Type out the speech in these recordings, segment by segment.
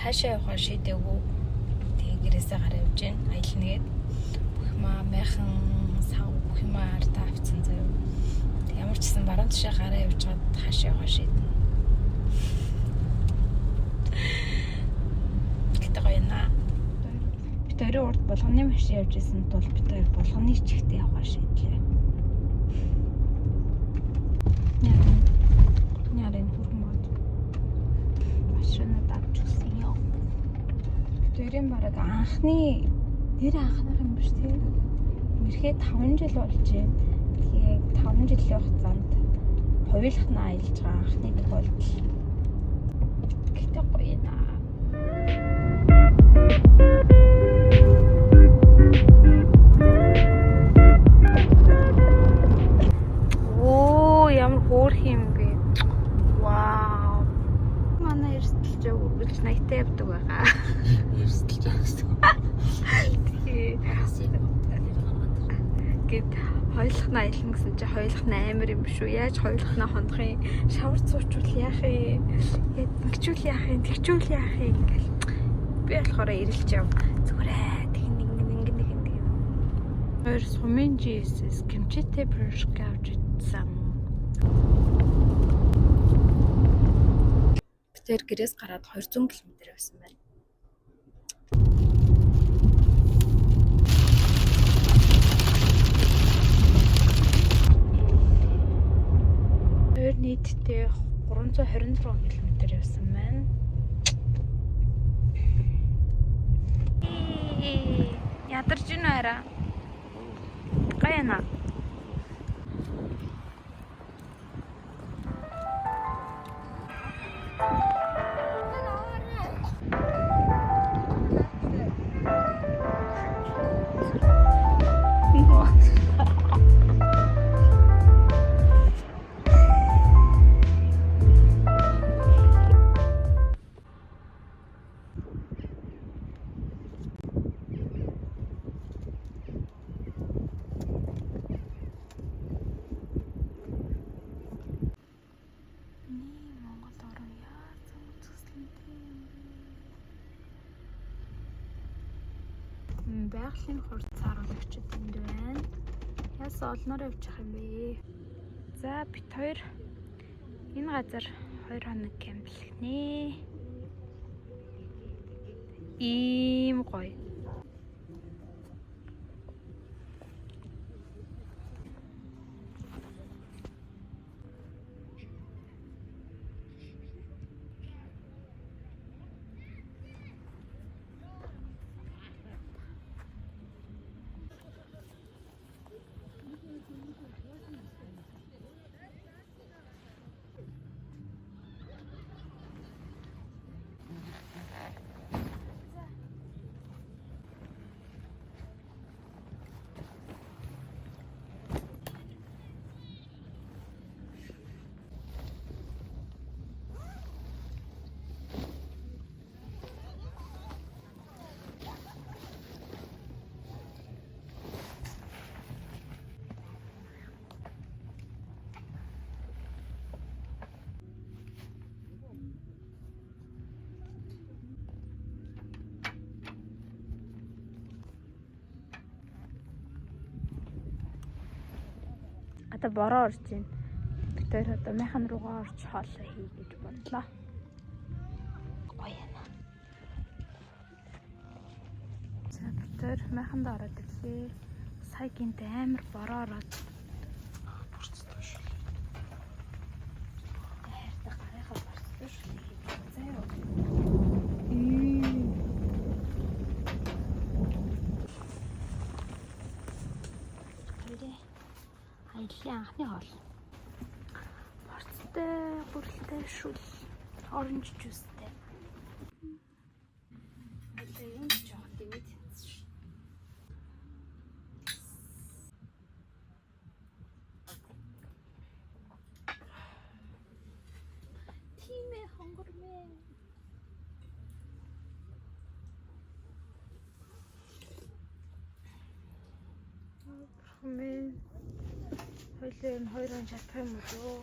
Хаашаа явахаа шийдээгүй. Тэгээ гэрээсээ гараа явж гин аялнгээд бүх маа майхан сав бүх юм ардаа авцсан заяа. Тэг ямар ч гэсэн баруун тишээ гараа явж чад хаашаа явахаа шийднэ. Гэтэ гоё наа. Бид өөрөө урд болгоны машин явж исэн тул бид хоёр болгоны чихтэй явахаа шийдлээ. Нярын хүрмээд машина давчихсан ёо. Тэрийн бараг анхны нэр анхных юм биш тийм. Ирэхэд 5 жил болжээ. Тэгээ 5 жилийн хугацаанд хоёулахнаа аялж байгаа анхны тохиолдол. Гэтэ гоё наа. Ямар хөөрх юм бэ? Вау. Манай эрсдэлж үргэлж 80-тай явдаг байгаа. Эрсдэлж байгаа гэсэн. Гэт хоёулах нь аялна гэсэн чи хоёулах нь амар юм шүү. Яаж хоёулах нь хондох юм? Шавар цуучвал яах юм? Ингэчүүл яах юм? Тэгчүүл яах юм? Ингээл. Би болохоор ирэлж яв. Зүгээрээ тэг нэг. Хоёр сумын Jesus кимчитэй пирожки авч идсэн. Тэр гэрээс гараад 200 км явсан байна. Тэр нийтдээ 326 км явсан байна. Ядарч гинэ арай. Гайна. Байгалийн хурц харуулагчид энд байна. Яасан олноор явчих юм бэ? За бит хоёр энэ газар 2 хоног кемплэгнэ. Ийм гоё. Одоо бороо орж байна. Бид хоёр одоо майхан руугаа орж хоолоо хий гэж бодлоо. Гоё яана. За бид хоёр майханд ороод ирлээ. Сая гинт амар бороо ороод Бүрцтэй шүү. хайртай гарынхаа борцтой шүү. Заяа. Аяллаа анхны хоол. Гүрэлтэй шүл. Оранж жуустай. Одоо юм жоохон дэмэд хийсэн шүү. Тийм ээ хонгормээ. Хэмээ. Хойлоо нь хоёрын чадах юм уу?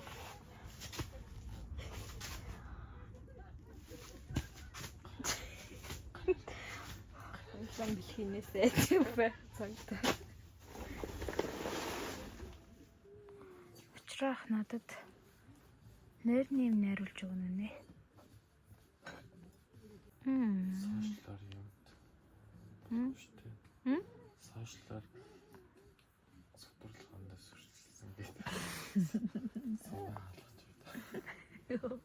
Сан бэлхийнээсээ байх цагтаа. Учрах надад нойрны юм найруулж өгнө нэ. Сошиалар юмд. Штэ. Сошиалар сэтгүүлхэндээ сүрчилсэн гэдэг. Санаа алгаж байна.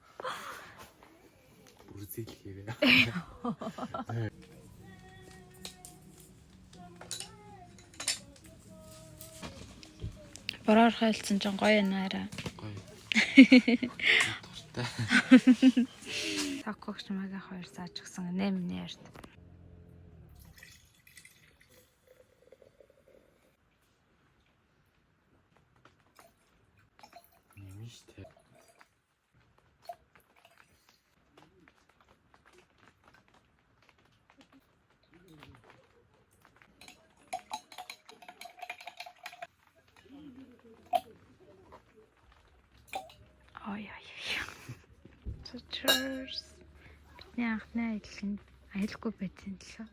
Бүрзэлхээрээ. Бороор хайлтсан ч гоё наараа. Гоё. Дуртай. Такогч магаа 2 сар ч гэсэн 8 нэрт. Нэмэн штэ. Ой. Cheers. Бидний анхны аялалд аялахгүй байсан лээ.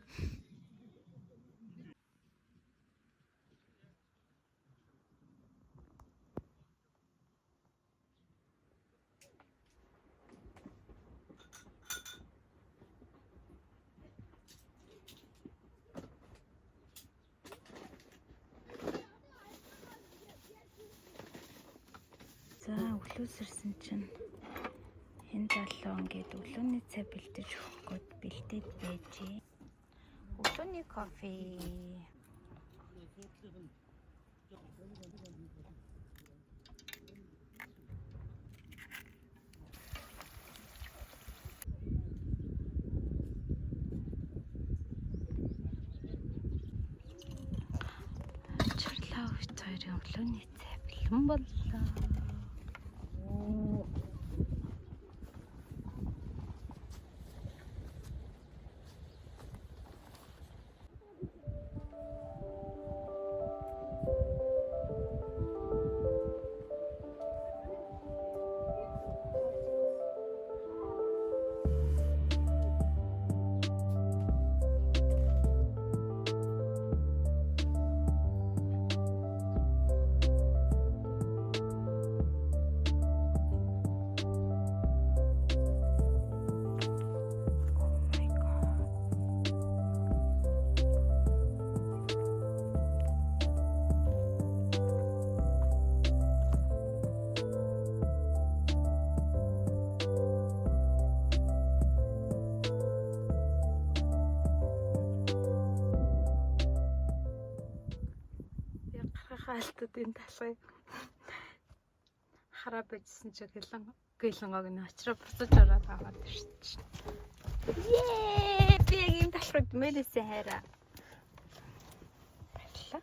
За өглөөс ирсэн чинь энэ 7 ингээд өглөөний цай бэлдэж өгөх гээд бэлдээд байжээ. Өглөөний кофе. Чарлаа хоёрын өглөөний цай бэлэн боллоо. Хаалтад энэ талхыг хараа байжсэн чи гэлэнгог нь очроо буцаж ороод аваад ирсэн. Ее! Би яг энэ талхыг мэлээсээ хайраа. Баярлаа.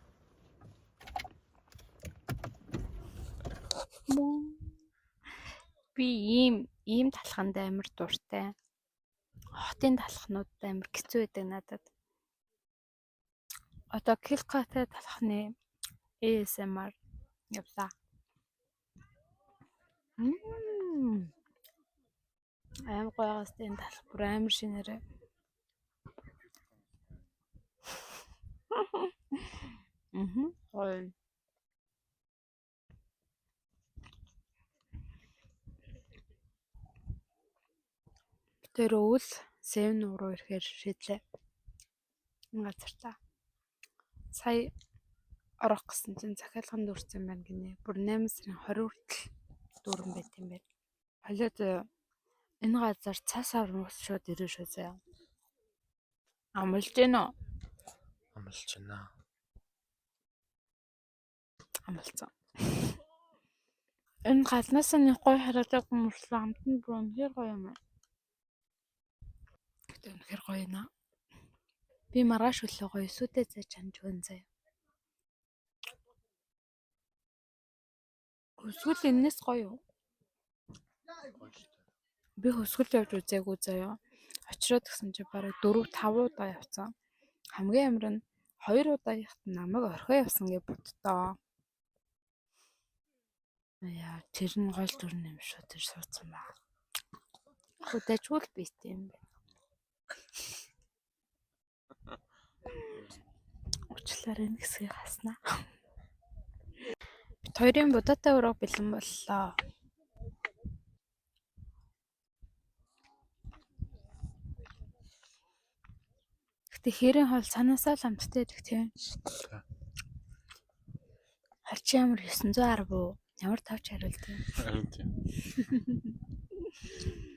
Би ийм талханд амар дуртай. Хотын талхнууд амар хэцүү байдаг надад. Одоо Килкатай талхны ASMR явлаа. Аим гоёгоос энэ талх бүр амар шинээрээ. Гоё. Тэр өвөл 7 руу ирэхээр шийдлээ. Энэ газартаа. Сая орох гэсэн чинь захиалганд дүүрсэн байна гинэ. Бүр 8 сарын 20 хүртэл дүүрэн байт юм байна. Холиод энэ газар цаасаар нуус шууд ирээ шүү заяа. Амлж гэнэ үү? Амлж байна. Амлцсан. Энэ галнаас нэг гоё хараадаг хүмүүс амтнд бүр үнэхээр гоё юм аа. Гэтэ үнэхээр гоё наа. Би маргааш өглөө гоё сүдэ зай чанж өгөн заяа. Өсгөл энэс гоё юу? Гоё шүү дээ. Би өсгөл явж үзээгүй заяа. Очроод гисэн чи бараг 4 5 удаа явцсан. Хамгийн амар нь 2 удаа яхад намайг орхио явсан гэж боддоо. Яа, тэр нь гол дүрн юм шүү тэр суудсан баг. Хөдөөжгүй бист юм байна. Уучлаарай энэ хэсгийг хаснаа. Бид хоёрын будаатай ураг бэлэн боллоо. Гэтэ хэрийн хоол санаасаа л амттай идэх тийм. Харин чи ямар 910 уу? Ямар тавч хариулт юм. Харин тийм.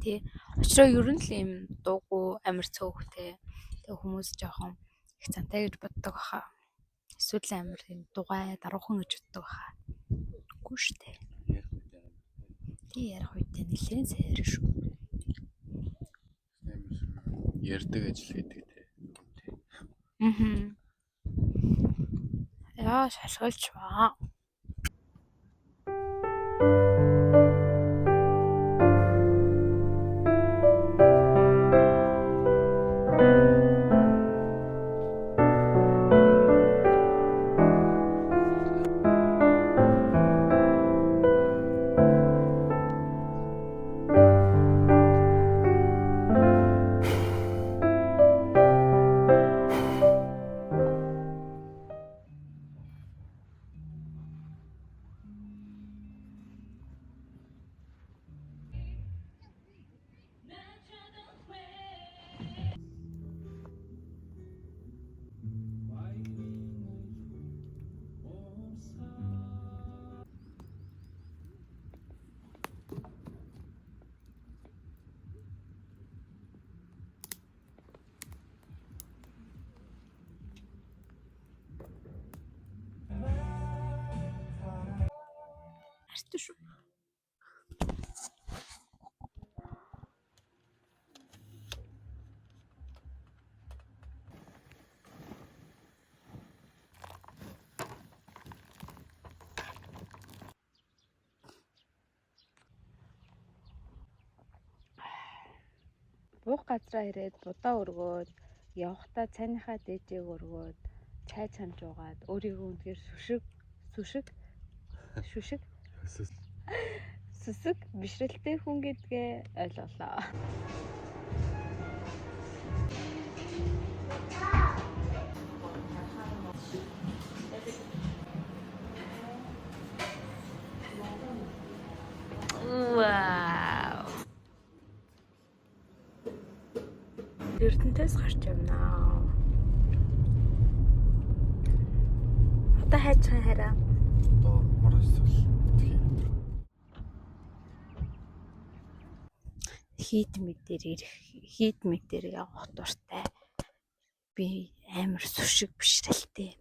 Тий. Очроо ер нь л юм дуугүй амар цөөхтэй. Тэг хүмүүс жоохон их цантай гэж боддог баха. Эсвэл амар юм дугай даруухан гэж боддог баха. Үгүй штэ. Ярих үедээ Тий ярих үедээ нэлээд сайр шүү. амар ярддаг ажил гэдэг те. Яа шалгалж ба. Арт шүү. Буух газраа ирээд будаа өргөөд явхдаа цайныхаа дээжээг өргөөд чай чамж уугаад өөрийгөө үнэхээр сүсэг бишрэлтэй хүн гэдгээ ойлголоо. Вау. Эрдэнтээс гарч явнаа. Одоо хайцхан хараа. Одоо моросол тхий. Хийд мэдээр явах дуртай. Би амар сүшиг бишрэлтэй.